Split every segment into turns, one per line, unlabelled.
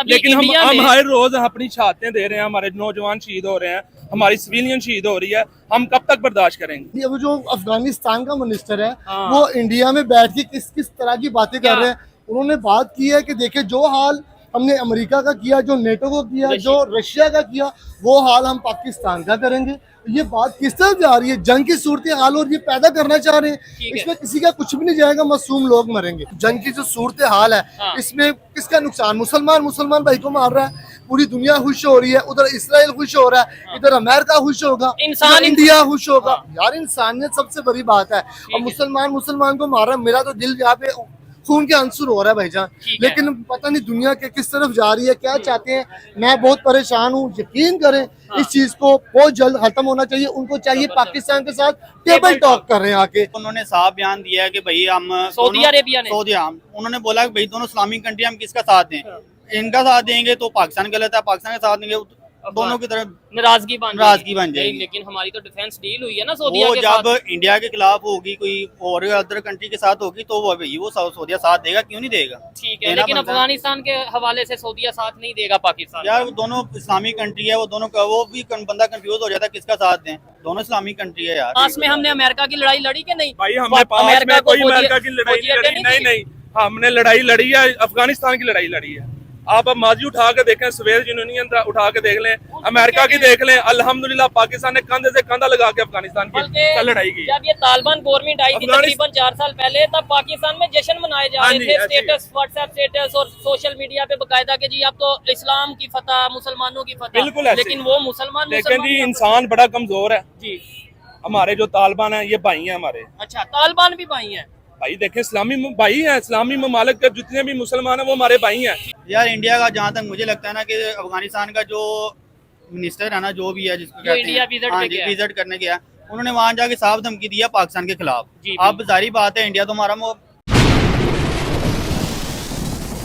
अभी
लेकिन
इंडिया
हम
में
हर रोज अपनी शहादतें दे रहे हैं, हमारे नौजवान शहीद हो रहे हैं, हमारी सिविलियन शहीद हो रही है, हम कब तक बर्दाश्त करेंगे।
ये वो जो अफगानिस्तान का मिनिस्टर है
हाँ।
वो इंडिया में बैठ के किस किस तरह की बातें कर
क्या?
रहे हैं। उन्होंने बात की है कि देखिए जो हाल हमने अमेरिका का किया, जो नेटो को किया, जो रशिया का किया, वो हाल हम पाकिस्तान का करेंगे। ये बात किस तरह जा रही है, जंग की सूरत हाल और ये पैदा करना चाह रहे हैं।
ठीक है।
इसमें किसी का कुछ भी नहीं जाएगा, मासूम लोग मरेंगे। जंग की जो सूरत हाल है
हाँ।
इसमें किसका नुकसान, मुसलमान भाई को मार रहा है, पूरी दुनिया खुश हो रही है, उधर इसराइल खुश हो रहा है, इधर अमेरिका खुश होगा,
इंसान
इधर इंडिया खुश होगा।
हाँ।
यार इंसानियत सबसे बड़ी बात है। और मुसलमान को मार रहा है, मेरा तो दिल यहाँ पे खून के आंसू हो रहा है भाईजान। लेकिन पता नहीं दुनिया के किस तरफ जा रही है, क्या चाहते हैं। मैं बहुत परेशान हूँ। यकीन करें इस चीज को बहुत जल्द खत्म होना चाहिए। उनको चाहिए पाकिस्तान के साथ टेबल टॉक कर रहे हैं आके।
उन्होंने साफ बयान दिया है कि भाई हम
सऊदी अरेबिया ने
उन्होंने बोला कि भाई दोनों इस्लामिक कंट्री हम किसका साथ दें, इनका साथ देंगे तो पाकिस्तान गलत है, पाकिस्तान का साथ देंगे दोनों की तरफ
नाराजगी बन
जाएगी।
लेकिन हमारी तो डिफेंस डील हुई है ना
वो
सऊदीया के
जब
साथ।
इंडिया के खिलाफ होगी कोई और अदर कंट्री के साथ होगी तो वो सऊदीया साथ देगा, क्यों नहीं देगा।
ठीक है, लेकिन अफगानिस्तान के हवाले से सऊदीया साथ नहीं देगा पाकिस्तान।
यार वो दोनों इस्लामिक कंट्री है, वो दोनों का वो भी बंदा कंफ्यूज हो जाता है किसका साथ दें, दोनों इस्लामिक कंट्री है यार।
पास में हमने अमेरिका की लड़ाई लड़ी कि नहीं
भाई हमने पास में कोई अमेरिका की लड़ाई नहीं लड़ी, नहीं, हमने लड़ाई लड़ी है, अफगानिस्तान की लड़ाई लड़ी है। आप अब माजी उठा के देखें, सोवियत यूनियन उठा के देख लें, अमेरिका की देख लें, अल्हम्दुलिल्लाह पाकिस्तान ने कंधे से कंधा लगा के अफगानिस्तान की लड़ाई की।
जब ये तालिबान गवर्नमेंट आई थी तकरीबन 4 साल पहले, तब पाकिस्तान में जश्न मनाए जा रहे थे, स्टेटस व्हाट्सएप स्टेटस और सोशल मीडिया पे बकायदा कि जी अब तो इस्लाम की फतह, मुसलमानों की फतह।
बिल्कुल ऐसे।
लेकिन वो मुसलमान
लेकिन जी इंसान बड़ा कमजोर है
जी।
हमारे जो तालिबान है ये भाई हैं हमारे।
अच्छा, तालिबान भी भाई हैं
भाई देखें, इस्लामी भाई हैं, इस्लामी ममालिक के जितने भी मुसलमान हैं वो हमारे भाई हैं।
यार इंडिया का जहाँ तक मुझे लगता है ना कि अफगानिस्तान का जो मिनिस्टर है ना, जो भी है जिसको कहते
इंडिया
हैं विजिट करने गया, उन्होंने वहाँ जाके साफ धमकी दिया पाकिस्तान के खिलाफ। अब जारी बात है इंडिया तो हमारा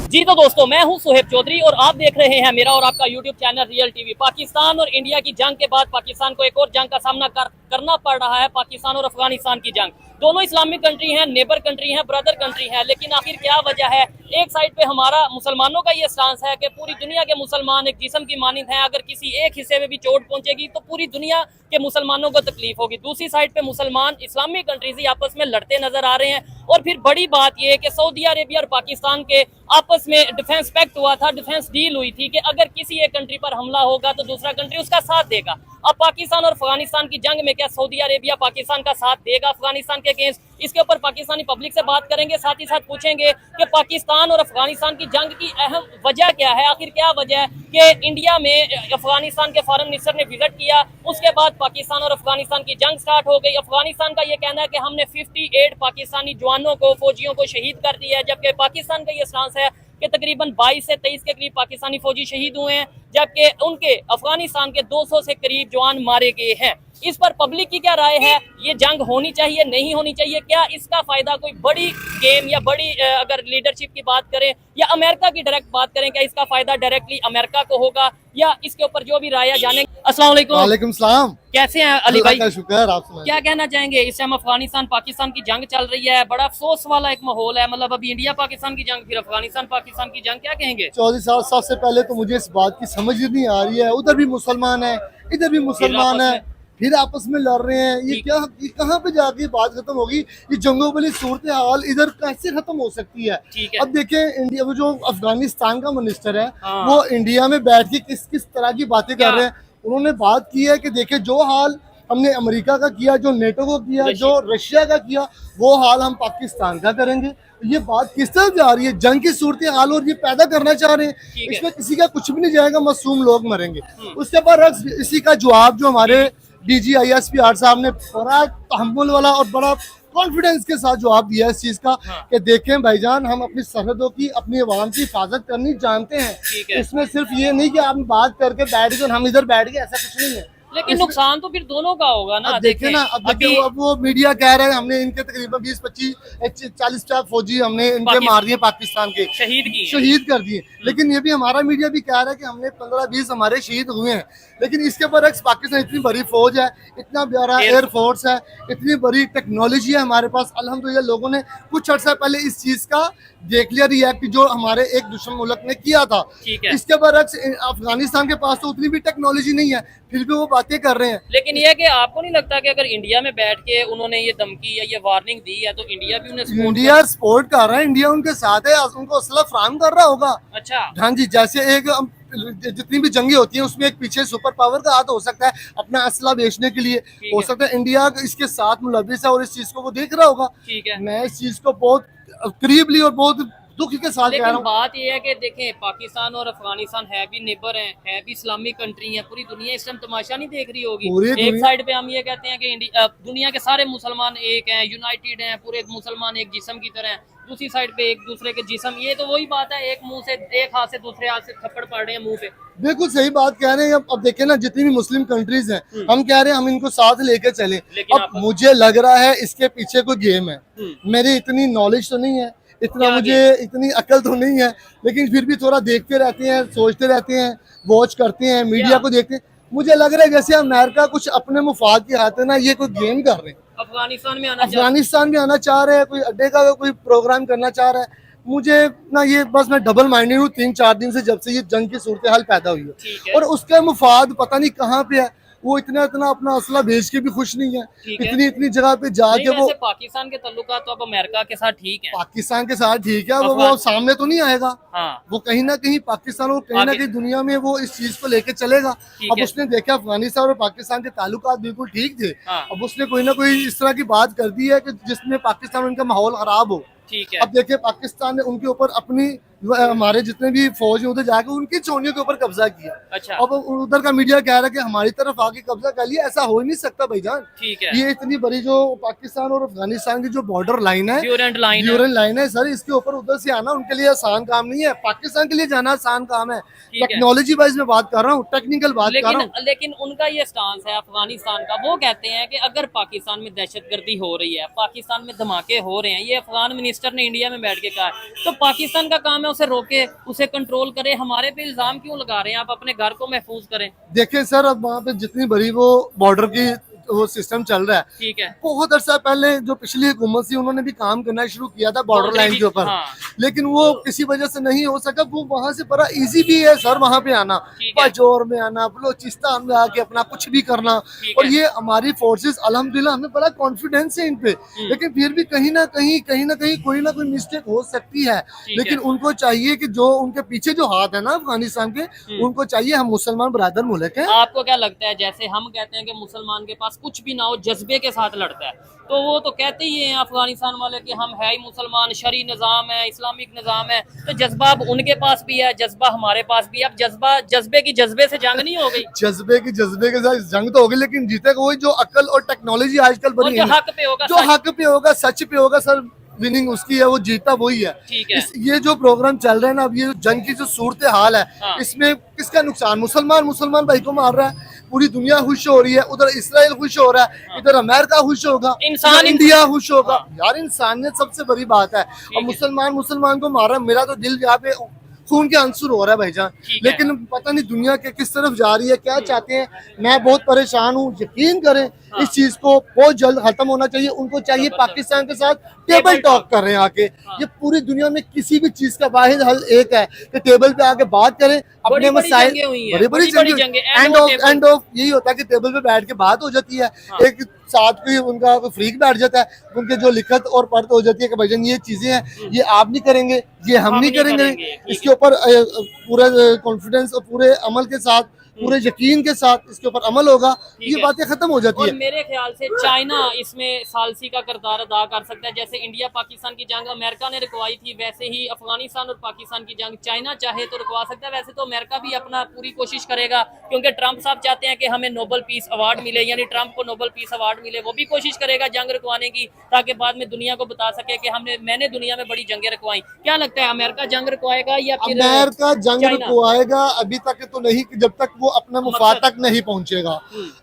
जी। तो दोस्तों, मैं हूं सुहेब चौधरी और आप देख रहे हैं मेरा और आपका YouTube channel real TV. Pakistan और इंडिया की जंग के बाद पाकिस्तान को एक और जंग का सामना करना पड़ रहा है, पाकिस्तान और अफगानिस्तान की जंग। दोनों इस्लामिक कंट्री हैं, नेबर कंट्री हैं, ब्रदर कंट्री हैं, लेकिन आखिर क्या वजह है। एक साइड पे हमारा मुसलमानों का ये स्टांस है कि पूरी दुनिया के मुसलमान एक जिस्म की मानिंद हैं, अगर किसी एक हिस्से में भी चोट पहुंचेगी तो पूरी दुनिया के मुसलमानों को तकलीफ होगी। दूसरी साइड पे मुसलमान इस्लामिक कंट्रीज ही आपस में लड़ते नजर आ रहे हैं। और फिर बड़ी बात यह है कि सऊदी अरेबिया और पाकिस्तान के आपस में डिफेंस पैक्ट हुआ था, डिफेंस डील हुई थी कि अगर किसी एक कंट्री पर हमला होगा तो दूसरा कंट्री उसका साथ देगा। अब पाकिस्तान और अफगानिस्तान की जंग में क्या सऊदी अरेबिया पाकिस्तान का साथ देगा अफगानिस्तान के अगेंस्ट? इसके ऊपर पाकिस्तानी पब्लिक से बात करेंगे, साथ ही साथ पूछेंगे कि पाकिस्तान और अफगानिस्तान की जंग की अहम वजह क्या है। आखिर क्या वजह है कि इंडिया में अफगानिस्तान के फॉरेन मिनिस्टर ने विजिट किया, उसके बाद पाकिस्तान और अफगानिस्तान की जंग स्टार्ट हो गई। अफगानिस्तान का ये कहना है कि हमने 58 पाकिस्तानी जवानों को, फौजियों को शहीद कर दिया है, जबकि पाकिस्तान का ये स्टांस है कि तकरीबन 22 से 23 के करीब पाकिस्तानी फौजी शहीद हुए हैं, जबकि उनके अफगानिस्तान के 200 से करीब जवान मारे गए हैं। इस पर पब्लिक की क्या राय है? ये जंग होनी चाहिए, नहीं होनी चाहिए? क्या इसका फायदा कोई बड़ी गेम या बड़ी अगर लीडरशिप की बात करें या अमेरिका की डायरेक्ट बात करें, क्या इसका फायदा डायरेक्टली अमेरिका को होगा या इसके ऊपर जो भी राय जानेंगे। अस्सलाम वालेकुम।
वालेकुम सलाम।
कैसे हैं अली भाई?
शुक्र, आप सुनाइए।
क्या कहना चाहेंगे? इस टाइम अफगानिस्तान पाकिस्तान की जंग चल रही है, बड़ा अफसोस वाला एक माहौल है, मतलब अभी इंडिया पाकिस्तान की जंग, फिर अफगानिस्तान पाकिस्तान की जंग, क्या कहेंगे?
चौधरी साहब, सबसे पहले तो मुझे इस बात की समझ ही नहीं आ रही है, उधर भी मुसलमान है, इधर भी मुसलमान है, फिर आपस में लड़ रहे हैं। ये क्या, ये कहाँ पे जाके बात खत्म होगी? ये जंगों वाली सूरत हाल इधर कैसे खत्म हो सकती है? अब देखें, इंडिया वो जो अफगानिस्तान का मिनिस्टर है वो इंडिया में बैठ के किस किस तरह की बातें कर रहे हैं। उन्होंने बात की है कि देखिए जो हाल हमने अमेरिका का किया, जो नेटो को किया, जो रशिया का किया, वो हाल हम पाकिस्तान का करेंगे। ये बात किस तरह जा रही है? जंग की सूरत हाल और ये पैदा करना चाह रहे हैं। इसमें किसी का कुछ भी नहीं जाएगा, मासूम लोग मरेंगे। उसके बाद इसी का जवाब जो हमारे DGISP साहब ने बड़ा तहम्मुल वाला और बड़ा कॉन्फिडेंस के साथ जवाब दिया इस चीज का कि देखें भाईजान, हम अपनी सरहदों की, अपनी आवाम की हिफाजत करनी जानते हैं। इसमें सिर्फ ये नहीं कि आप बात करके बैठ गए हम इधर बैठ गए, ऐसा कुछ नहीं है।
लेकिन नुकसान तो फिर दोनों का होगा ना।
अब देखिए ना, अब देखिए अब वो मीडिया कह रहा है हमने इनके तकरीबन 20-25-40 फौजी हमने इनके मार दिए, पाकिस्तान के शहीद कर दिए। लेकिन ये भी हमारा मीडिया भी कह रहा है कि हमने 15-20 हमारे शहीद हुए हैं। लेकिन इसके बरक्स पाकिस्तान इतनी बड़ी फौज है, इतना बड़ा एयरफोर्स है, इतनी बड़ी टेक्नोलॉजी है हमारे पास अल्हम्दुलिल्लाह। लोगों ने कुछ अर्सा पहले इस चीज का देख लिया रिएक्ट जो हमारे एक दुश्मन मुल्क ने किया था। इसके बरक्स अफगानिस्तान के पास तो उतनी भी टेक्नोलॉजी नहीं है, फिर भी वो बातें कर रहे हैं।
लेकिन ये कि आपको नहीं लगता कि अगर इंडिया में बैठ के उन्होंने ये धमकी या ये वार्निंग दी है तो इंडिया भी उन्हें
सपोर्ट कर रहा है, इंडिया उनके साथ है, उनको असला फराहम कर रहा होगा।
अच्छा,
हाँ जी, जैसे एक जितनी भी जंगे होती हैं उसमें एक पीछे सुपर पावर का हाथ हो सकता है अपना असला बेचने के लिए, हो सकता है इंडिया इसके साथ मुलविस है और इस चीज को वो देख रहा होगा। मैं इस चीज को बहुत करीबली और बहुत दुख के साथ कह रहा हूं।
बात यह है कि देखें पाकिस्तान और अफगानिस्तान है भी नेबर हैं, है भी इस्लामिक कंट्री है, पूरी दुनिया इस टाइम तमाशा नहीं देख रही होगी। एक साइड पे हम ये कहते हैं कि दुनिया के सारे मुसलमान एक हैं, यूनाइटेड हैं, पूरे मुसलमान एक जिस्म की तरह हैं, दूसरी साइड पे एक दूसरे के जिस्म। ये तो वही बात है, एक मुंह से एक हाथ से दूसरे हाथ से थप्पड़ पड़ रहे हैं मुंह पे।
बिल्कुल सही बात कह रहे हैं। अब देखिए ना, जितनी भी मुस्लिम कंट्रीज हैं हम कह रहे हैं हम इनको साथ लेके चलें। अब मुझे लग रहा है इसके पीछे कोई गेम है। मेरी इतनी नॉलेज तो नहीं है, इतना मुझे इतनी अकल तो नहीं है, लेकिन फिर भी थोड़ा देखते रहते हैं, सोचते रहते हैं, वॉच करते हैं, मीडिया को देखते हैं। मुझे लग रहा है जैसे अमेरिका कुछ अपने मुफाद के हाथ है ना, ये कोई गेम कर रहे हैं।
अफगानिस्तान में आना चाह रहे हैं, कोई अड्डे का कोई प्रोग्राम करना चाह रहा है। मुझे ना ये बस मैं डबल माइंडेड हूँ 3-4 दिन से, जब से ये जंग की सूरत हाल पैदा हुई है और उसका मुफाद पता नहीं कहाँ पे है। वो इतना अपना असला बेच के भी खुश नहीं है, इतनी जगह पे जाके वो पाकिस्तान के तल्लुकात तो अब अमेरिका के साथ ठीक है,
पाकिस्तान के साथ ठीक है, वो सामने तो नहीं आएगा। वो कहीं ना कहीं पाकिस्तान और कहीं ना कहीं दुनिया में वो इस चीज को लेके चलेगा। अब उसने देखा अफगानिस्तान और पाकिस्तान के ताल्लुकात बिल्कुल ठीक थे, अब उसने कोई ना कोई इस तरह की बात कर दी है कि जिसमें पाकिस्तान उनका माहौल खराब हो। अब देखिए पाकिस्तान ने उनके ऊपर अपनी हमारे जितने भी फौज है उधर जाके उनकी चोनियों के ऊपर कब्जा किया।
अच्छा।
अब उधर का मीडिया कह रहा है कि हमारी तरफ आके कब्जा कर लिया, ऐसा हो ही नहीं सकता भाईजान। ये इतनी बड़ी जो पाकिस्तान और अफगानिस्तान की जो बॉर्डर लाइन है, ड्यूरेंट लाइन है सर, इसके ऊपर उधर से आना उनके लिए आसान काम नहीं है, पाकिस्तान के लिए जाना आसान काम है। टेक्नोलॉजी वाइज में बात कर रहा हूँ, टेक्निकल बात कर रहा हूँ।
लेकिन उनका ये स्टांस है अफगानिस्तान का, वो कहते हैं कि अगर पाकिस्तान में दहशतगर्दी हो रही है, पाकिस्तान में धमाके हो रहे हैं, ये अफगान मिनिस्टर ने इंडिया में बैठ के कहा, तो पाकिस्तान का काम है उसे रोके, उसे कंट्रोल करे। हमारे पे इल्जाम क्यों लगा रहे हैं? आप अपने घर को महफूज करें।
देखिए सर, अब वहाँ पे जितनी बड़ी वो बॉर्डर की वो सिस्टम चल रहा है,
ठीक है,
बहुत अर्सा पहले जो पिछली हुकूमत थी उन्होंने भी काम करना शुरू किया था बॉर्डर लाइन के ऊपर, लेकिन वो किसी वजह से नहीं हो सका। वो वहाँ से बड़ा इजी भी है सर वहाँ पे आना, बाजौर में आना, बलोचिस्तान में आके अपना कुछ भी करना। और ये हमारी फोर्सेस अल्हम्दुलिल्लाह हमें बड़ा कॉन्फिडेंस है इन पे, लेकिन फिर भी कहीं ना कहीं कोई ना कोई मिस्टेक हो सकती है। लेकिन उनको चाहिए कि जो उनके पीछे जो हाथ है ना अफगानिस्तान के, उनको चाहिए, हम मुसलमान बरादर मुल्क है।
आपको क्या लगता है, जैसे हम कहते हैं कि मुसलमान के पास कुछ भी ना हो, जज्बे के साथ लड़ता है, तो वो तो कहते ही हैं अफगानिस्तान वाले कि हम है ही मुसलमान, शरी निज़ाम है, इस्लामिक निज़ाम है, तो जज्बा अब उनके पास भी है, जज्बा हमारे पास भी है। अब जज्बे से जंग नहीं हो गई, जज्बे
के साथ जंग तो होगी, लेकिन जीतेगा वही जो अकल और टेक्नोलॉजी आजकल बनी है,
जो हक पे होगा,
सच पे होगा सर, विनिंग उसकी है, वो जीता वही है। ये जो प्रोग्राम चल रहा है ना, अब ये जंग की जो सूरत हाल है, इसमें किसका नुकसान? मुसलमान भाई को मार रहा है, पूरी दुनिया खुश हो रही है, उधर इसराइल खुश हो रहा है, इधर अमेरिका खुश होगा, इंडिया खुश होगा। यार इंसानियत सबसे बड़ी बात है। अब मुसलमान को मार रहा है, मेरा तो दिल यहाँ पे खून के आंसू हो रहा है भाईजान, लेकिन पता नहीं दुनिया के किस तरफ जा रही है, क्या चाहते हैं। मैं बहुत परेशान हूँ, यकीन करें इस चीज को बहुत जल्द खत्म होना चाहिए। उनको चाहिए पाकिस्तान के साथ टेबल टॉक कर रहे हैं आके। ये पूरी दुनिया में किसी भी चीज का वाहिद हल एक है कि टेबल पे आके बात करें, अपने मसाइल, बड़ी एंड ऑफ यही होता है कि टेबल पे बैठ के बात हो जाती है, एक साथ कोई उनका फ्रीक बैठ जाता है, उनके जो लिखत और पढ़त हो जाती है कि भाईजान ये चीजें हैं, ये आप नहीं करेंगे, ये हम नहीं करेंगे। इसके ऊपर पूरा कॉन्फिडेंस और पूरे अमल के साथ, पूरे यकीन के साथ इसके ऊपर अमल होगा, ये बातें खत्म हो जाती है।
मेरे ख्याल से चाइना इसमें सालसी का किरदार अदा कर सकता है। जैसे इंडिया पाकिस्तान की जंग अमेरिका ने रुकवाई थी, वैसे ही अफगानिस्तान और पाकिस्तान की जंग चाइना चाहे तो रुकवा सकता है। वैसे तो अमेरिका भी अपना पूरी कोशिश करेगा, क्योंकि ट्रंप साहब चाहते हैं कि हमें नोबेल पीस अवार्ड मिले, यानी ट्रंप को नोबेल पीस अवार्ड मिले। वो भी कोशिश करेगा जंग रुकवाने की, ताकि बाद में दुनिया को बता सके कि मैंने दुनिया में बड़ी जंगें रुकवाई। क्या लगता है, अमेरिका जंग रुकवाएगा या फिर
अमेरिका जंग रुकवाएगा? अभी तक तो नहीं, जब तक वो वो अपने मुफाद तक नहीं पहुंचेगा।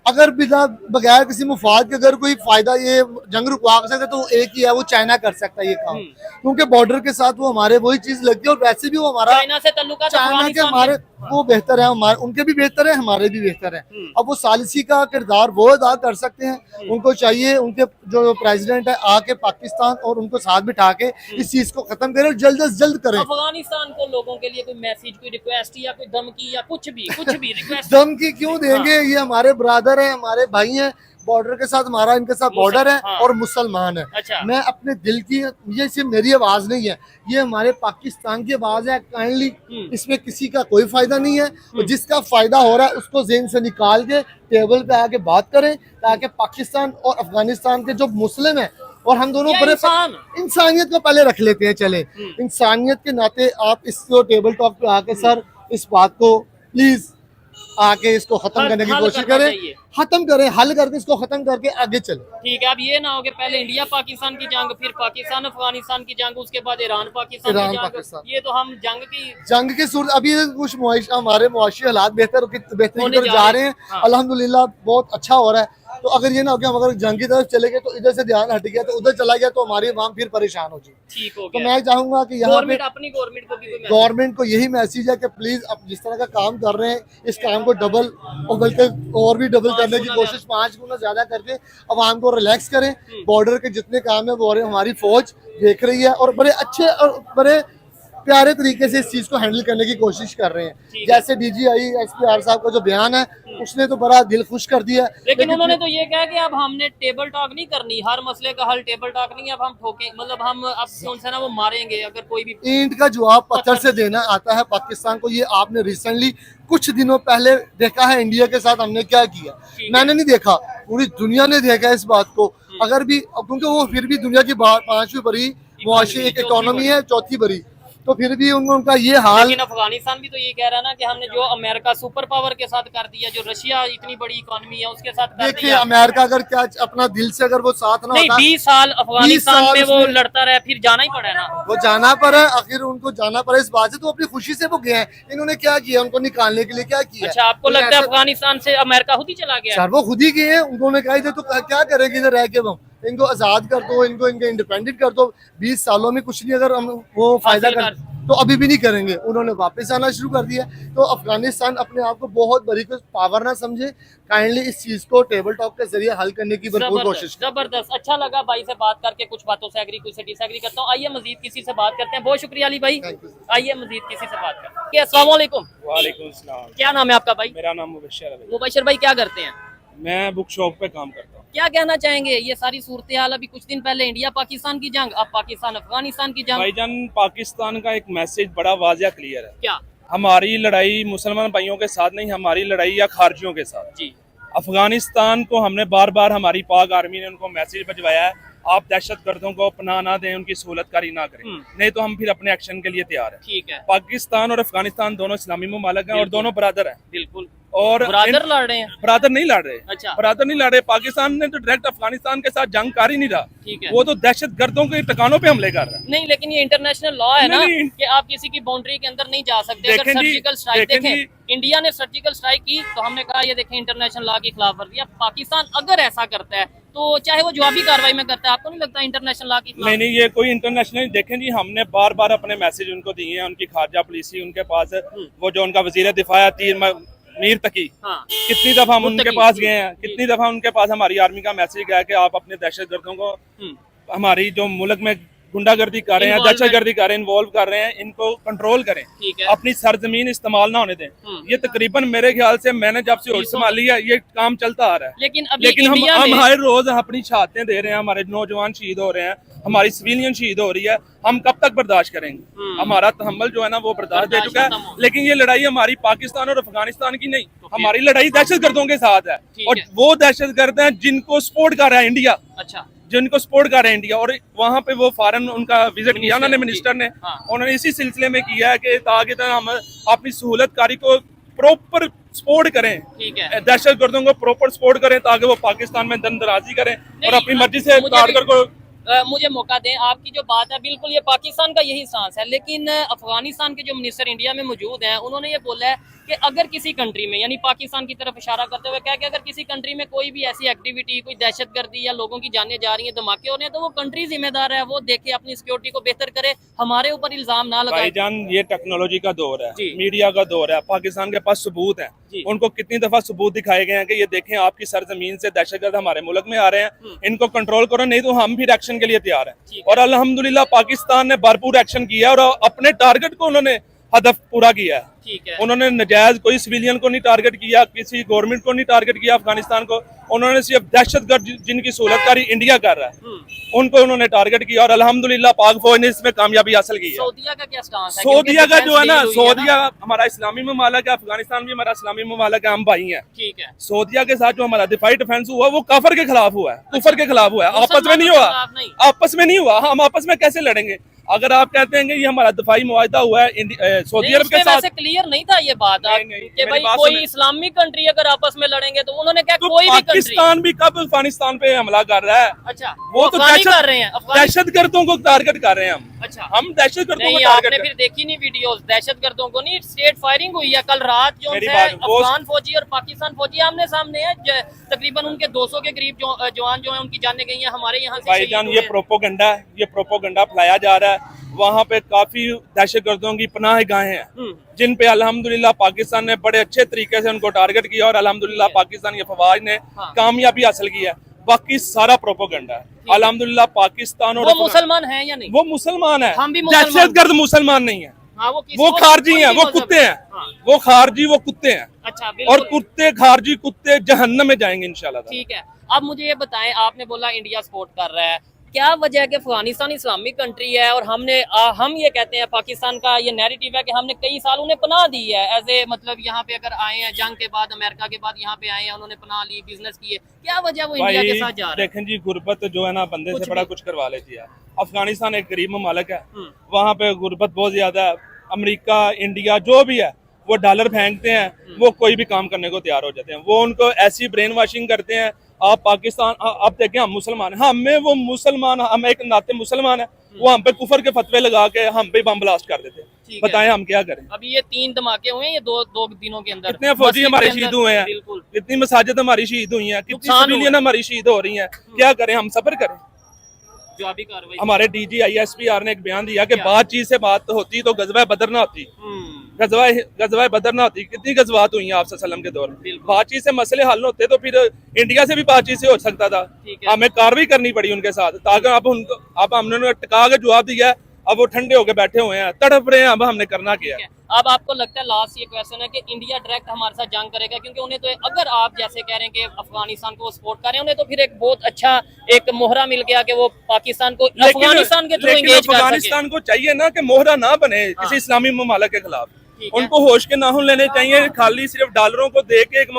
अगर बिना बगैर किसी मुफाद के अगर कोई फायदा ये जंग रुकवा सकता तो एक ही है, वो चाइना कर सकता है ये काम, क्योंकि बॉर्डर के साथ वो हमारे वही चीज लगती है और वैसे भी वो हमारा
चाइना से ताल्लुकात
चाइना के
अफगानिस्तान
हमारे वो बेहतर है, हमारे उनके भी बेहतर है, हमारे भी बेहतर है। अब वो सालिसी का किरदार वो अदा कर सकते हैं, उनको चाहिए उनके जो प्रेसिडेंट है आके पाकिस्तान और उनको साथ बिठा के इस चीज को खत्म करें और जल्द से जल्द करें।
अफगानिस्तान को लोगों के लिए कोई मैसेज, कोई रिक्वेस्ट या कोई धमकी या कुछ भी रिक्वेस्ट
धमकी क्यों देंगे? ये हमारे ब्रदर हैं, हमारे भाई हैं, बॉर्डर के साथ हमारा इनके साथ बॉर्डर है और मुसलमान है।
अच्छा।
मैं अपने दिल की, ये सिर्फ मेरी आवाज नहीं है, ये हमारे पाकिस्तान की आवाज है। काइंडली इसमें किसी का कोई फायदा नहीं है, और जिसका फायदा हो रहा है उसको ज़हन से निकाल के टेबल पे आके बात करें, ताकि पाकिस्तान और अफगानिस्तान के जो मुस्लिम है और हम दोनों बड़े इंसानियत को पहले रख लेते हैं। चले इंसानियत के नाते आप इसको टेबल टॉक पे आके सर इस बात को प्लीज आके इसको खत्म करने की कोशिश करें, खत्म करें, हल करके इसको खत्म करके आगे चले।
ठीक है, अब ये ना हो कि पहले इंडिया पाकिस्तान की जंग, फिर पाकिस्तान अफगानिस्तान की जंग, उसके बाद ईरान पाकिस्तान की जंग। ये तो हम जंग की
सूरत अभी कुछ हमारे मुआशी हालात बेहतरी की तरफ जा रहे हैं।
हाँ।
अल्हम्दुलिल्लाह बहुत अच्छा हो रहा है। तो अगर ये ना हो कि हम अगर जंग की तरफ चले गए तो इधर से ध्यान हट गया तो उधर चला गया तो हमारी आवाम फिर परेशान हो जाए।
ठीक हो
तो
गया।
मैं चाहूंगा कि यहाँ पे
अपनी
गवर्नमेंट को यही मैसेज है कि प्लीज अब जिस तरह का काम कर रहे हैं इस काम को डबल और बल्कि और भी डबल करने की कोशिश, 5 गुना ज्यादा करके आवाम को रिलैक्स करें। बॉर्डर के जितने काम है वो हमारी फौज देख रही है और बड़े अच्छे और बड़े प्यारे तरीके से इस चीज को हैंडल करने की कोशिश कर रहे हैं। जैसे DGI SPR साहब का जो बयान है उसने तो बड़ा दिल खुश कर दिया।
लेकिन उन्होंने तो ये कहा कि अब हमने टेबल टॉक नहीं करनी, हर मसले का हल टेबल टॉक नहीं, अब हम ठोके, मतलब हम अब कौन सा ना वो मारेंगे अगर कोई भी
ईंट का जवाब पत्थर से देना आता है पाकिस्तान को। ये आपने रिसेंटली कुछ दिनों पहले देखा है इंडिया के साथ हमने क्या किया। मैंने नहीं देखा, पूरी दुनिया ने देखा इस बात को। अगर भी क्योंकि वो फिर भी दुनिया की 5वीं बड़ी मुआशी एक इकोनॉमी है, 4थी बड़ी, तो फिर भी उनका ये हाल।
लेकिन अफगानिस्तान भी तो ये कह रहा है ना कि हमने जो अमेरिका सुपर पावर के साथ कर दिया, जो रशिया इतनी बड़ी इकोनॉमी है उसके साथ कर
देखिए
दिया।
अमेरिका अगर क्या अपना दिल से अगर वो साथ ना
नहीं,
होता,
20 साल अफगानिस्तान में वो लड़ता रहा, फिर जाना ही पड़ा ना।
वो जाना पड़ा, आखिर उनको जाना पड़ा इस बात से, तो अपनी खुशी से वो गए हैं। इन्होंने क्या किया, उनको निकालने के लिए क्या किया?
अच्छा, आपको लगता है अफगानिस्तान से अमेरिका खुद ही चला गया?
सर वो खुद ही गए हैं, उन्होंने कहा इधर तो क्या करेंगे, इधर रह के इनको आजाद कर दो, इनको इनके इंडिपेंडेंट कर दो। 20 सालों में कुछ नहीं अगर हम वो फायदा कर तो अभी भी नहीं करेंगे। उन्होंने वापस आना शुरू कर दिया। तो अफगानिस्तान अपने आप को बहुत बड़ी कुछ पावर ना समझे, काइंडली इस चीज को टेबल टॉक के जरिए हल करने की भरपूर कोशिश।
जबरदस्त, अच्छा लगा भाई से बात करके, कुछ बातों से एग्री, कुछ से डिसएग्री करता हूँ। आइए मजीद किसी से बात करते हैं। बहुत शुक्रिया अली भाई, आइए मजीद किसी से बात करते हैं। अस्सलाम वालेकुम।
वालेकुम सलाम।
क्या नाम है आपका भाई?
मेरा नाम मुबशर है।
मुबशर भाई क्या करते हैं?
मैं बुक शॉप पे काम करता हूँ।
क्या कहना चाहेंगे, ये सारी सूरत हाल, अभी कुछ दिन पहले इंडिया पाकिस्तान की जंग, अब पाकिस्तान अफगानिस्तान की जंग।
भाईजान पाकिस्तान का एक मैसेज बड़ा वाज़िया क्लियर है।
क्या?
हमारी लड़ाई मुसलमान भाइयों के साथ नहीं, हमारी लड़ाई या खारजियों के साथ।
जी।
अफगानिस्तान को हमने बार बार हमारी पाक आर्मी ने उनको मैसेज भिजवाया है, आप दहशत गर्दों को पनाह ना दें, उनकी सहूलतकारी ना करें, नहीं तो हम फिर अपने एक्शन के लिए तैयार हैं।
ठीक है।
पाकिस्तान और अफगानिस्तान दोनों इस्लामी मुमालिक हैं और दोनों बरादर हैं।
बिल्कुल।
और
बरादर लड़ रहे हैं?
बरादर नहीं लड़ रहे।
अच्छा।
बरादर नहीं लड़ रहे। पाकिस्तान ने तो डायरेक्ट अफगानिस्तान के साथ जंग कर ही नहीं रहा।
ठीक है।
वो तो दहशत गर्दों के ठिकानों पे हमले कर रहा है।
नहीं, लेकिन ये इंटरनेशनल लॉ है ना कि आप किसी की बाउंड्री के अंदर नहीं जा सकते। अगर सर्जिकल स्ट्राइक देखें, इंडिया ने सर्जिकल स्ट्राइक की तो हमने कहा ये देखें इंटरनेशनल लॉ की खिलाफ वर्जी। पाकिस्तान अगर ऐसा करता है तो चाहे वो जवाबी कार्रवाई में करता है, आपको नहीं लगता इंटरनेशनल लॉ की खिलाफ?
नहीं, ये कोई इंटरनेशनल देखें जी, हमने बार बार अपने मैसेज उनको दिए हैं। उनकी खारजा पॉलिसी उनके पास है, वो जो उनका वजीर दिफा है मीर तकी,
हाँ।
कितनी दफा हम उनके पास गए हैं, कितनी दफा उनके पास हमारी आर्मी का मैसेज गया कि आप अपने दहशत गर्दों को, हमारी जो मुल्क में गुंडागर्दी कर रहे हैं, दहशतगर्दी कर रहे हैं, इन्वॉल्व कर रहे हैं, इनको कंट्रोल करें, अपनी सरजमीन इस्तेमाल ना होने दें। ये तकरीबन मेरे ख्याल से मैंने जब से होश संभाली है ये काम चलता आ रहा है। लेकिन हम हर रोज अपनी शहादतें दे रहे हैं, हमारे नौजवान शहीद हो रहे हैं, हमारी सिविलियन शहीद हो रही है, हम कब तक बर्दाश्त करेंगे? हमारा तहम्मुल जो है ना वो बर्दाश्त दे चुका है। लेकिन ये लड़ाई हमारी पाकिस्तान और अफगानिस्तान की नहीं, हमारी लड़ाई दहशतगर्दों के साथ है। और वो दहशतगर्द हैं जिनको सपोर्ट कर रहा है इंडिया। अच्छा। जिनको सपोर्ट कर रहे हैं इंडिया। और वहाँ पे वो फॉरेन उनका विजिट किया उन्होंने, मिनिस्टर ने, उन्होंने इसी सिलसिले में किया है कि ताकि हम अपनी सहूलतकारी को प्रॉपर सपोर्ट करें, दहशत गर्दों को प्रॉपर सपोर्ट करें ताकि वो पाकिस्तान में दंदराजी करें और अपनी मर्जी से कारगर को
मुझे मौका दें। आपकी जो बात है बिल्कुल ये पाकिस्तान का यही सांस है, लेकिन अफगानिस्तान के जो मिनिस्टर इंडिया में मौजूद हैं उन्होंने ये बोला है कि अगर किसी कंट्री में, यानी पाकिस्तान की तरफ इशारा करते हुए क्या कि अगर किसी कंट्री में कोई भी ऐसी एक्टिविटी, कोई दहशतगर्दी या लोगों की जानें जा रही हैं, धमाके हो रहे हैं, तो वो कंट्री जिम्मेदार है, वो देखे, अपनी सिक्योरिटी को बेहतर करे, हमारे ऊपर इल्जाम ना लगाए।
भाईजान ये टेक्नोलॉजी का दौर है,
जी।
मीडिया का दौर है, पाकिस्तान के पास सबूत है।
जी।
उनको कितनी दफा सबूत दिखाए गए हैं कि ये देखें आपकी सरजमीन से दहशतगर्द हमारे मुल्क में आ रहे हैं, इनको कंट्रोल करो, नहीं तो हम फिर एक्शन के लिए तैयार हैं। और अल्हम्दुलिल्लाह पाकिस्तान ने भरपूर एक्शन किया और अपने टारगेट को उन्होंने हदफ पूरा किया है।
ठीक है।
उन्होंने नजायज कोई सिविलियन को नहीं टारगेट किया, किसी गवर्नमेंट को नहीं टारगेट किया अफगानिस्तान को, उन्होंने सिर्फ दहशतगर्द जिनकी सहूलतकारी इंडिया कर रहा है उनको उन्होंने टारगेट किया और अल्हम्दुलिल्लाह पाक फौज ने इसमें कामयाबी हासिल की है।
सऊदीया का क्या स्टांस है?
सऊदीया का जो है ना,
क्योंकि
सऊदीया हमारा इस्लामी ममालिक है, अफगानिस्तान भी हमारा इस्लामी ममालिक है, हम भाई हैं।
ठीक है।
सऊदीया के साथ जो हमारा दिफाई डिफेंस हुआ वो काफर के खिलाफ हुआ है, कुफर के खिलाफ हुआ है, आपस में नहीं हुआ, आपस में नहीं हुआ। हम आपस में कैसे लड़ेंगे? अगर आप कहते हैं कि ये हमारा दिफाई मुआहदा हुआ है सऊदी अरब के साथ,
क्लियर नहीं था ये बात
नहीं,
कि भाई
बात
कोई
सुने।
इस्लामिक कंट्री अगर आपस में लड़ेंगे तो उन्होंने क्या
तो
कोई भी कंट्री।
पाकिस्तान भी कब अफगानिस्तान पे हमला कर रहा है?
अच्छा,
वो तो
अफगानी कर रहे हैं,
दहशतगर्दों को टारगेट कर रहे हैं हम।
अच्छा,
हम दहशतगर्दों को
नहीं
टारगेट
आपने
कर
फिर देखी नहीं वीडियोस, दहशतगर्दों को नहीं, स्ट्रेट फायरिंग हुई है कल रात जो
मेरी
है,
बात, वो-
अफगान फौजी और पाकिस्तान फौजी आमने सामने है, तकरीबन उनके 200 के करीब जवान जो है उनकी जाने गई हैं, हमारे यहाँ से
भाईजान
शहीद
ये
हुए।
प्रोपोगंडा है, ये प्रोपोगंडा फैलाया जा रहा है। वहाँ पे काफी दहशतगर्दों की पनाह गाहें हैं जिन पे अल्हम्दुलिल्लाह पाकिस्तान ने बड़े अच्छे तरीके से उनको टारगेट किया और अल्हम्दुलिल्लाह पाकिस्तान की फौज ने
हाँ।
कामयाबी हासिल की है। बाकी सारा प्रोपोगंडा है। अल्हम्दुलिल्लाह पाकिस्तान और
वो मुसलमान है या नहीं?
वो मुसलमान है,
हम भी मुसलमान।
दहशतगर्द मुसलमान नहीं है।
हाँ,
वो खारजी हैं, वो कुत्ते हैं, वो खारजी, वो कुत्ते हैं।
अच्छा,
और
बिल्कुल
कुत्ते खारजी कुत्ते जहन्नम में जाएंगे इंशाल्लाह।
ठीक है। अब मुझे ये बताएं, आपने बोला इंडिया सपोर्ट कर रहा है, क्या वजह है कि अफगानिस्तान इस्लामिक कंट्री है और हम ये कहते हैं, पाकिस्तान का ये नैरेटिव है कि हमने कई साल उन्हें पनाह दी है, एज ए मतलब यहाँ पे अगर आए हैं जंग के बाद, अमेरिका के बाद यहाँ पे आए हैं, उन्होंने पनाह ली, बिजनेस किए, क्या वजह वो इंडिया के साथ जा रहा है?
देखें जी, गुर्बत जो है ना बंदे
कुछ
से बड़ा
भी।
कुछ करवा लेती है। अफगानिस्तान एक गरीब ममालिक है, वहाँ पे गुर्बत बहुत ज्यादा है। अमेरिका, इंडिया जो भी है वो डॉलर फेंकते हैं, वो कोई भी काम करने को तैयार हो जाते हैं। वो उनको ऐसी ब्रेन वॉशिंग करते हैं। आप पाकिस्तान, आप देखें हम मुसलमान हैं, हमें वो मुसलमान, हम एक नाते मुसलमान है, वो हम पे कुफर के फतवे लगा के हम पे बम ब्लास्ट कर देते हैं। बताएं हम क्या करें?
अभी ये 3 धमाके हुए हैं ये दो दिनों के अंदर,
कितने फौजी
मस्जिद
हमारे
के अंदर,
शहीद हुए हैं,
बिल्कुल
कितनी मसाजिद हमारी शहीद हुई हैं, कितनी
नुकसान हुआ
सिविलियन हमारी शहीद हो रही हैं। क्या करें? हम सब्र करें।
जवाबी कार्रवाई।
हमारे DGISPR ने एक बयान दिया कि बातचीत से बात होती तो गजवा बदर ना होती, गजवा बदर ना होती। कितनी गजवात हुई हैं आप सल्लम के दौर में, बातचीत से मसले हल होते तो फिर इंडिया से भी बातचीत से हो सकता था। हमें कार्रवाई करनी पड़ी उनके साथ, ताकि अब हमने टिका के जवाब दिया है, अब वो ठंडे होकर बैठे हुए हैं, तड़प रहे हैं। अब हमने करना क्या है?
अब आपको लगता है, लास्ट ये क्वेश्चन है कि इंडिया डायरेक्ट हमारे साथ जंग करेगा? क्योंकि उन्हें तो, अगर आप जैसे कह रहे हैं कि अफगानिस्तान को सपोर्ट कर रहे हैं, उन्हें तो फिर एक बहुत अच्छा एक मोहरा मिल गया कि वो पाकिस्तान को अफगानिस्तान के थ्रू एंगेज कर सके।
अफगानिस्तान को चाहिए ना कि मोहरा ना बने किसी इस्लामी ममालिक के खिलाफ। उनको होश के नाखून लेने चाहिए। खाली सिर्फ डॉलरों को दे के एक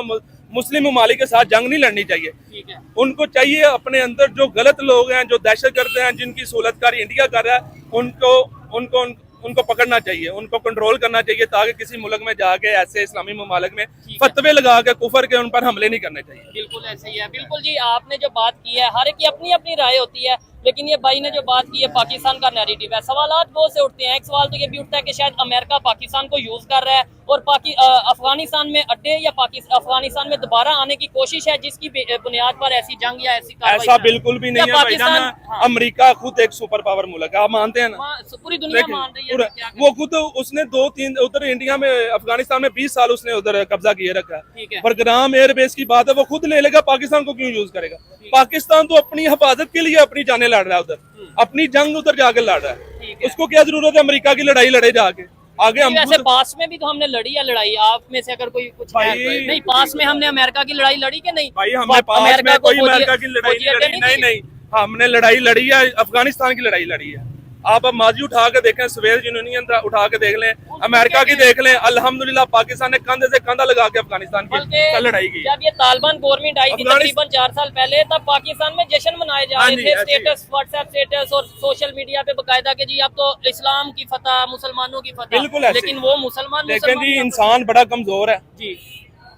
मुस्लिम ममालिक के साथ जंग नहीं लड़नी चाहिए।
ठीक है।
उनको चाहिए अपने अंदर जो गलत लोग हैं, जो दहशतगर्द हैं, जिनकी सहूलतकारी इंडिया कर रहा है, उनको पकड़ना चाहिए, उनको कंट्रोल करना चाहिए, ताकि किसी मुल्क में जाके ऐसे इस्लामी ममालिक में फतवे लगा के कुफर के उन पर हमले नहीं करने चाहिए।
बिल्कुल ऐसे ही है। बिल्कुल जी, आपने जो बात की है, हर एक की अपनी अपनी राय होती है, लेकिन ये भाई ने जो बात की है पाकिस्तान का नैरेटिव है। सवालात बहुत से उठते हैं। एक सवाल तो ये भी उठता है कि शायद अमेरिका पाकिस्तान को यूज कर रहा है और अफगानिस्तान में अड्डे या अफगानिस्तान में दोबारा आने की कोशिश है, जिसकी बुनियाद पर ऐसी जंग या ऐसी कार्रवाई।
ऐसा बिल्कुल भी नहीं है भाईजान।
हाँ।
अमेरिका खुद एक सुपर पावर मुल्क है, आप मानते हैं ना?
पूरी दुनिया मान रही है। क्या
वो खुद उसने 2-3 उधर इंडिया में, अफगानिस्तान में 20 साल उसने उधर कब्जा किए रखा
ठीक है।
है। बरग्राम एयरबेस की बात है, वो खुद ले लेगा, पाकिस्तान को क्यों यूज करेगा? पाकिस्तान तो अपनी हिफाजत के लिए अपनी जाने लड़ रहा है, उधर अपनी जंग उधर जाकर लड़ रहा है। उसको क्या जरूरत है अमेरिका की लड़ाई लड़े जाके? आगे हम
वैसे पास में भी तो हमने लड़ी है लड़ाई। आप में से अगर कोई कुछ है नहीं, पास में हमने अमेरिका की लड़ाई लड़ी कि नहीं?
भाई हमने पास में कोई अमेरिका की लड़ाई नहीं, हमने लड़ाई लड़ी है, अफगानिस्तान की लड़ाई लड़ी है। आप अब माजी उठा के देखें, सवेर यूनियन उठा के देख लें, अमेरिका की देख लें, अल्हम्दुलिल्लाह पाकिस्तान ने कंधे से कंधा लगा के अफगानिस्तान की लड़ाई की।
जब ये तालिबान गवर्नमेंट आई थी तकरीबन 4 साल पहले, तब पाकिस्तान में जश्न मनाए जा रहे थे, स्टेटस, व्हाट्सएप स्टेटस और सोशल मीडिया पे बकायदा कि जी अब तो इस्लाम की फतह, मुसलमानों की फतह।
बिल्कुल,
लेकिन वो मुसलमान
लेकिन जी इंसान बड़ा कमजोर है
जी।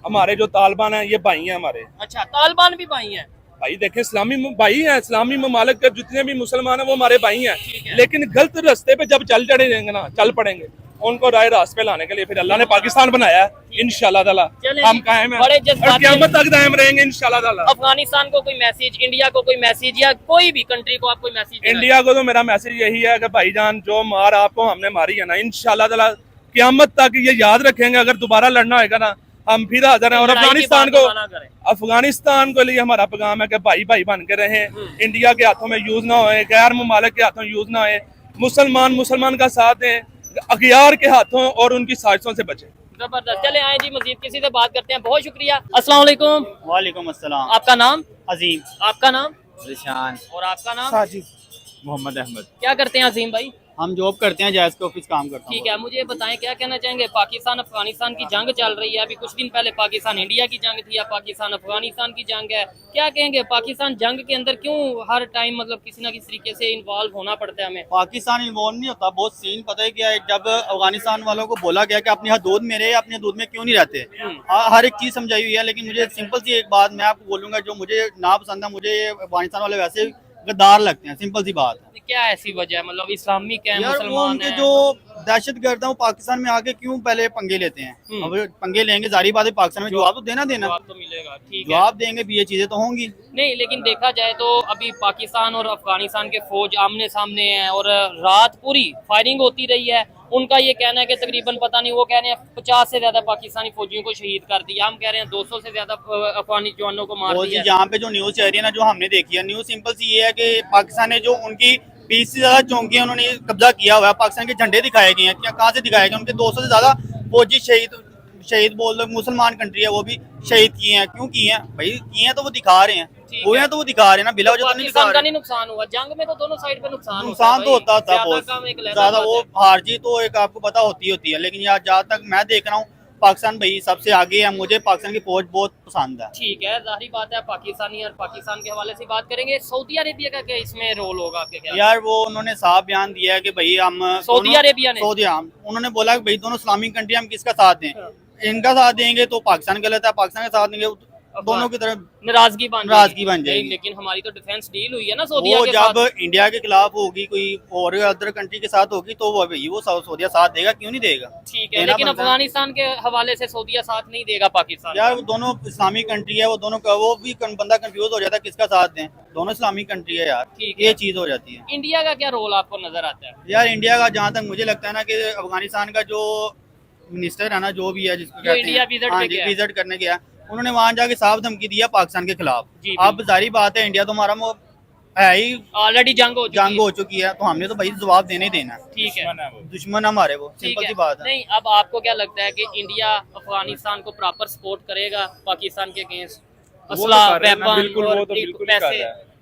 हमारे जो तालिबान है, ये भाई हैं हमारे।
अच्छा, तालिबान भी भाई हैं?
भाई देखें, इस्लामी भाई हैं, इस्लामी ममालिक के जितने भी मुसलमान हैं वो हमारे भाई हैं, लेकिन गलत रास्ते पे जब चल पड़ेंगे ना, चल पड़ेंगे उनको राय रास्ते पे लाने के लिए फिर अल्लाह ने पाकिस्तान बनाया है। इंशाल्लाह ताला
चलें
हम
जी,
कायम हैं
बड़े
और
जज्बाती
क़यामत तक कायम रहेंगे इंशाल्लाह ताला।
अफगानिस्तान को कोई मैसेज, इंडिया को कोई मैसेज, या कोई भी कंट्री को आप कोई मैसेज देना
इंडिया को तो मेरा मैसेज यही है कि भाईजान जो मार आपको हमने मारी है ना, इंशाल्लाह ताला क़यामत तक ये याद रखेंगे। अगर दोबारा लड़ना होगा ना हम फिर हाजिर हैं। और
लड़ाई की
अफगानिस्तान
बात
को
ना करें।
अफगानिस्तान के लिए हमारा पैगाम है कि भाई भाई बन के रहें, इंडिया के हाथों में यूज ना होए, गैर ममालिक के हाथों यूज ना होए, मुसलमान का साथ दें, अगियार के हाथों और उनकी साजिशों से बचें।
जबरदस्त। चले आए जी, मजीद किसी से बात करते हैं। बहुत शुक्रिया। अस्सलाम वालेकुम।
वालेकुम अस्सलाम।
आपका नाम?
अजीम।
आपका नाम?
रिशान।
और आपका नाम?
साजिद
मोहम्मद अहमद।
क्या करते हैं अजीम भाई?
हम जॉब करते हैं, जायज़ के ऑफिस काम करते हैं।
ठीक है, मुझे बताएं क्या कहना चाहेंगे। पाकिस्तान अफगानिस्तान की जंग चल रही है, अभी कुछ दिन पहले पाकिस्तान इंडिया की जंग थी, या पाकिस्तान अफगानिस्तान की जंग है। क्या कहेंगे, पाकिस्तान जंग के अंदर क्यों हर टाइम मतलब किसी ना किसी तरीके से इन्वॉल्व होना पड़ता है हमें?
पाकिस्तान इन्वॉल्व नहीं होता, बहुत सीन पता है क्या है। जब अफगानिस्तान वालों को बोला गया कि अपनी हदूद में रहे, अपनी हदूद में क्यों नहीं रहते, हर एक चीज़ समझाई हुई है। लेकिन मुझे सिंपल सी एक बात मैं आपको बोलूँगा, जो मुझे ना पसंद है, मुझे अफगानिस्तान वाले वैसे गद्दार लगते हैं। सिंपल सी बात है।
क्या ऐसी वजह है, मतलब इस्लामिक है,
यार वो
मुसलमान
उनके
है?
जो दहशतगर्द है वो पाकिस्तान में आके क्यों पहले पंगे लेते हैं। अब पंगे लेंगे, जारी बात है, पाकिस्तान में जवाब तो देना
जवाब तो मिलेगा, ठीक है।
जवाब देंगे भी, ये चीजें तो होंगी।
नहीं, लेकिन देखा जाए तो अभी पाकिस्तान और अफगानिस्तान के फौज आमने सामने हैं और रात पूरी फायरिंग होती रही है। उनका ये कहना है कि तकरीबन पता नहीं, वो कह रहे हैं 50 से ज्यादा पाकिस्तानी फौजियों को शहीद कर दिया, हम कह रहे हैं 200 से ज्यादा अफगानी जवानों को मार
और
दिया।
यहाँ पे जो न्यूज चल रही है ना, जो हमने देखी है न्यूज, सिंपल सी ये है कि पाकिस्तान ने जो उनकी 20 से ज्यादा चौकियां उन्होंने कब्जा किया हुआ है, पाकिस्तान के झंडे दिखाए गए हैं। क्या कहाँ से दिखाए गए? उनके 200 से ज्यादा फौजी शहीद बोल दो, मुसलमान कंट्री है वो भी शहीद किए हैं। क्यों किए हैं भाई? किए हैं तो वो दिखा रहे हैं, वो हैं तो वो दिखा रहे हैं ना, बिला वजह तो नहीं दिखा
पाकिस्तान का
रहे।
नहीं नुकसान हुआ, जंग में तो दोनों साइड पे नुकसान
नुकसान तो होता था बहुत
बहुत
ज्यादा, वो हार जीत तो एक आपको पता होती है। लेकिन यार जहाँ तक मैं देख रहा हूँ, पाकिस्तान भाई सबसे आगे है। मुझे पाकिस्तान की फौज बहुत पसंद है।
ठीक है, जाहिर बात है पाकिस्तानी और पाकिस्तान के हवाले से बात करेंगे। सऊदी अरेबिया का क्या इसमें रोल होगा आपके ख्याल?
यार वो उन्होंने साफ बयान दिया है कि भाई हम
सऊदी अरेबिया ने
उन्होंने बोला कि भाई दोनों इस्लामिक कंट्री हम किसका साथ दें, इनका साथ देंगे तो पाकिस्तान गलत है, पाकिस्तान का साथ देंगे दोनों की तरफ
नाराजगी बन
जाएगी।
लेकिन हमारी तो डिफेंस डील हुई है ना सऊदी
वो
के
जब
साथ।
इंडिया के खिलाफ होगी, कोई और अदर कंट्री के साथ होगी, तो वो भाई वो सऊदी साथ देगा, क्यों नहीं देगा?
ठीक है, लेकिन अफगानिस्तान के हवाले से सऊदी साथ नहीं देगा पाकिस्तान।
यार वो दोनों इस्लामिक कंट्री है, वो दोनों का वो भी बंदा कंफ्यूज हो जाता है किसका साथ दें। दोनों इस्लामिक कंट्री है यार, ये चीज हो जाती है।
इंडिया का क्या रोल आपको नजर आता है?
यार इंडिया का जहाँ तक मुझे लगता है ना, कि अफगानिस्तान का जो मिनिस्टर है ना, जो भी है, जिसको कहते
इंडिया
हैं विजिट करने गया, उन्होंने वहां जाके साफ धमकी दिया पाकिस्तान के खिलाफ। अब जारी बात है, इंडिया तो हमारा है ही,
ऑलरेडी जंग
हो चुकी है, तो हमने तो भाई जवाब देने ही देना है।
ठीक है,
दुश्मन हमारे, वो सिंपल सी बात है।
नहीं, अब आपको क्या लगता है कि इंडिया अफगानिस्तान को प्रॉपर सपोर्ट करेगा पाकिस्तान के अगेंस्ट?
पैसे,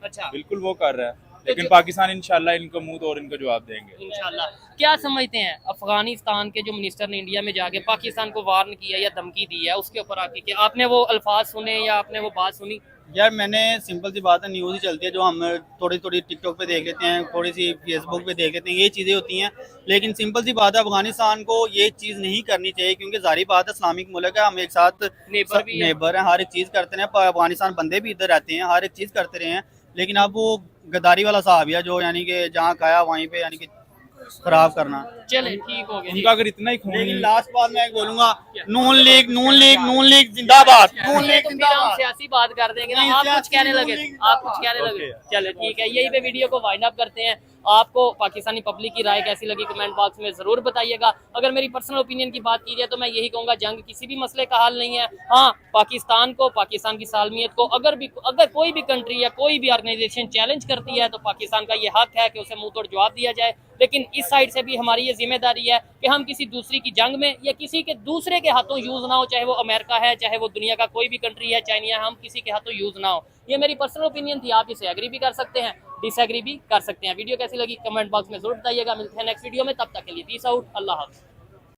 अच्छा,
बिल्कुल वो कर रहा है, लेकिन पाकिस्तान इंशाल्लाह इनको मुंह तोड़ इनको जवाब देंगे
इंशाल्लाह। क्या समझते हैं, अफगानिस्तान के जो मिनिस्टर ने इंडिया में जाके पाकिस्तान को वार्न किया या धमकी दी है, उसके ऊपर आके क्या आपने वो अल्फाज सुने या आपने वो बात सुनी?
यार मैंने सिंपल सी बात है, न्यूज़ ही चलती है, जो हम थोड़ी थोड़ी टिकटॉक पे देख लेते हैं, थोड़ी सी फेसबुक पे देख लेते हैं, ये चीज़ें होती हैं। लेकिन सिंपल सी बात है, अफगानिस्तान को ये चीज़ नहीं करनी चाहिए, क्योंकि जारी बात है इस्लामिक मुल्क है, हम एक साथ नेबर हैं, हर एक चीज़ करते हैं। अफगानिस्तान बंदे भी इधर रहते हैं, हर एक चीज़ करते रहे हैं। लेकिन अब वो गद्दारी वाला साहब है, जो यानी कि जहाँ खाया वहीं पे यानी कि खराब करना।
चले, ठीक हो गया
उनका अगर इतना ही खून।
लेकिन लास्ट बात मैं बोलूंगा, नून लीग जिंदाबाद, नून लीग जिंदाबाद।
सियासी बात कर देंगे ना, आप कुछ कहने लगे, चले ठीक है, यही पे वीडियो को वाइंड अप करते हैं। आपको पाकिस्तानी पब्लिक की राय कैसी लगी कमेंट बॉक्स में जरूर बताइएगा। अगर मेरी पर्सनल ओपिनियन की बात की जाए तो मैं यही कहूंगा, जंग किसी भी मसले का हल नहीं है। हाँ, पाकिस्तान को, पाकिस्तान की सालमियत को अगर कोई भी कंट्री या कोई भी ऑर्गेनाइजेशन चैलेंज करती है, तो पाकिस्तान का ये हक है कि उसे मुंह तोड़ जवाब दिया जाए। लेकिन इस साइड से भी हमारी ये जिम्मेदारी है कि हम किसी दूसरी की जंग में या किसी के दूसरे के हाथों यूज ना हो, चाहे वो अमेरिका है, चाहे वो दुनिया का कोई भी कंट्री है, चाइना है, हम किसी के हाथों यूज ना हो। ये मेरी पर्सनल ओपिनियन थी, आप इसे एग्री भी कर सकते हैं, डिसएग्री भी कर सकते हैं। वीडियो कैसी लगी कमेंट बॉक्स में जरूर बताइएगा। मिलते हैं नेक्स्ट वीडियो में, तब तक के लिए पीस आउट, अल्लाह हाफ़िज़।